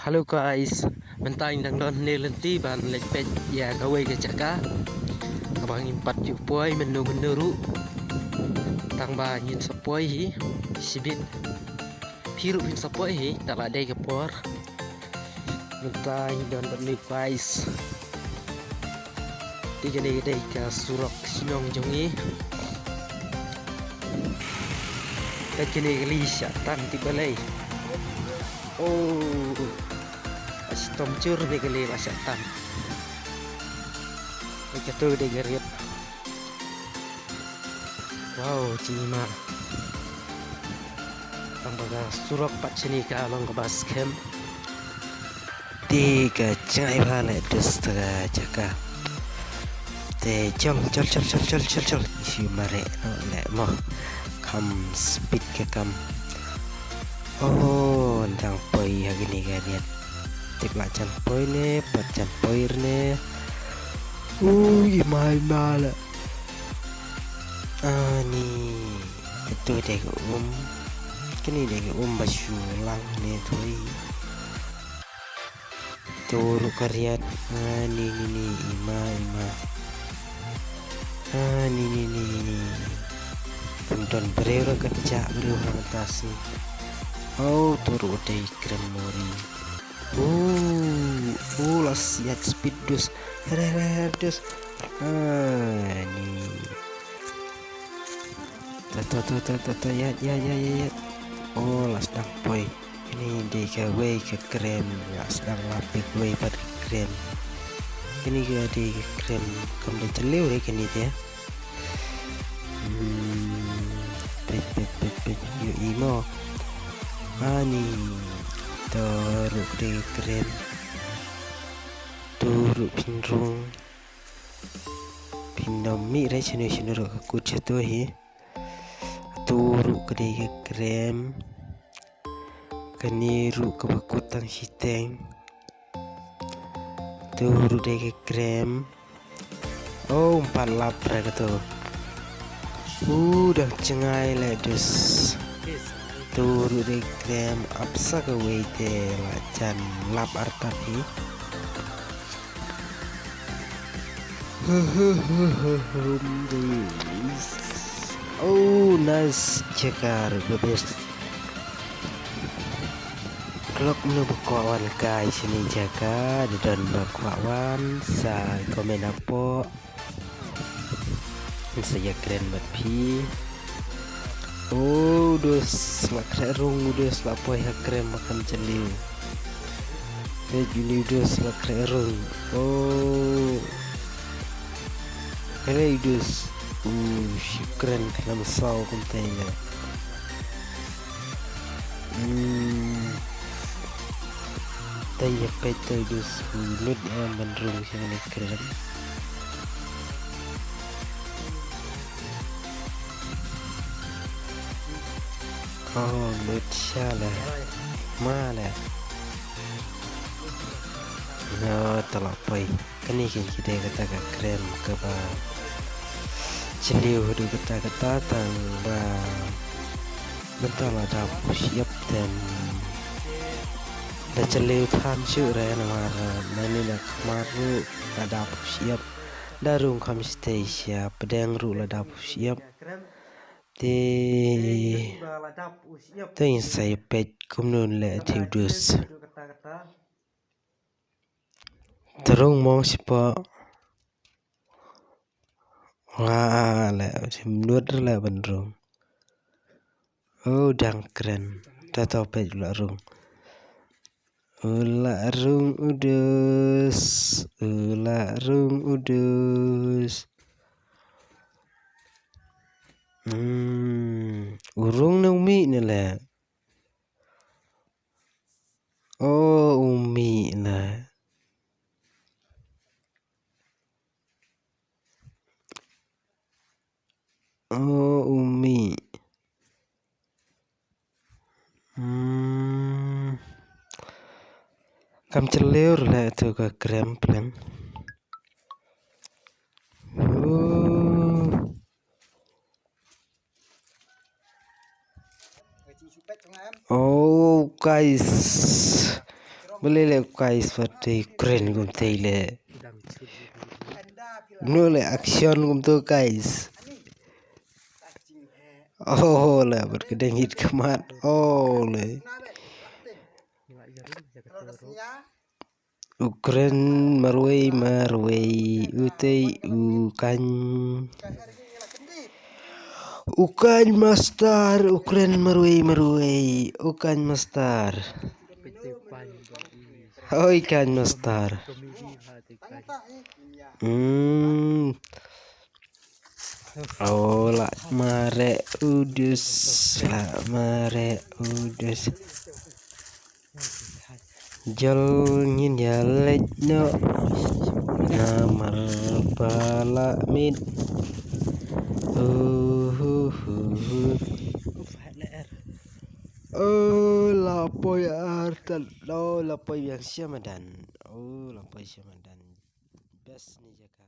Halo guys, mentang đang đón nê lên tí bàn lệch pet ya gawe ke caka. Abang impat yu poi menu ru. Tang ba nyin sapoi hi sibit. Piru hin sapoi hi tak ada ke por. Mentang dan ni guys. Tiga ni gede ka surok sinong jongi. Kini geli syatan tiba lay. Oh, astom cur de geli syatan. Ikato de garit. Wow, cima. Ang baga surok pat sini ka long ke baskem. Tiga cai bale dusta jaka. Te chong chol. Isi mare no le mo. Kam speed ke kam. Oh, ndang poi hari ni garit. Tik la chan poi ne, pat chan poi ne. Mai mala. Ni itu deh kini deh basulang nih tuh turu karyat ni ima ni tonton berero kerja beri fantasi. Oh, turu deh keren mori. Las siat speed dus dus ni Tata ya. Oh, las dang poi. Ini di gawe ke krem, las dang lapik we pada krem. Ini ga di krem kamda celiu re kini dia. Pet yo imo. Ani taruh di krem. Turuk pinrung. Pinomi re sini ro aku jatuh hi. Turuk ke krem keniru ke bakutang hiteng turuk ke krem. Oh, 4 lapra gitu. Udah cengai ledus turuk de krem apsa ke wete lacan lap artapi. Oh, nice cekar bebes. Klok menu bukawan guys ini jaga dan bukawan sa komen apa saya keren banget. Oh, dos lakrerung dos lapoy krem makan celiu. Ini dos lakrerung. Oh, hele dos. Keren dalam saw kontenya. Tanya peta dus mulut yang bandrung sini keren. Oh, mulut salah. Mana? No, talapai. Kini kita kata keren keba. Celiu hidup kata tangba bentar ada siap dan celiu tan syurah namara nani nak maru ada siap darung kami stay siap pedang ru ada siap di yang saya pet kumnun le tiudus terung mong siapa wah le menurut le benrung. Oh, dang keren. Tato pet larung. Larung udus. Urung na umi nila. Oh, umi na. Oh, umi. Kam celiur lah tu ke krem plan. Oh guys, boleh le guys seperti keren gum le no le action gum tu guys oh le berkedeng hit kemat oh le Ukren marway utay ukan master Ukren marway ukan master oh ikan master oh la mare udus jol ngin ya lejno namar pala mid lapoy artan lapoy yang siamadan lapoy siamadan best ni jaka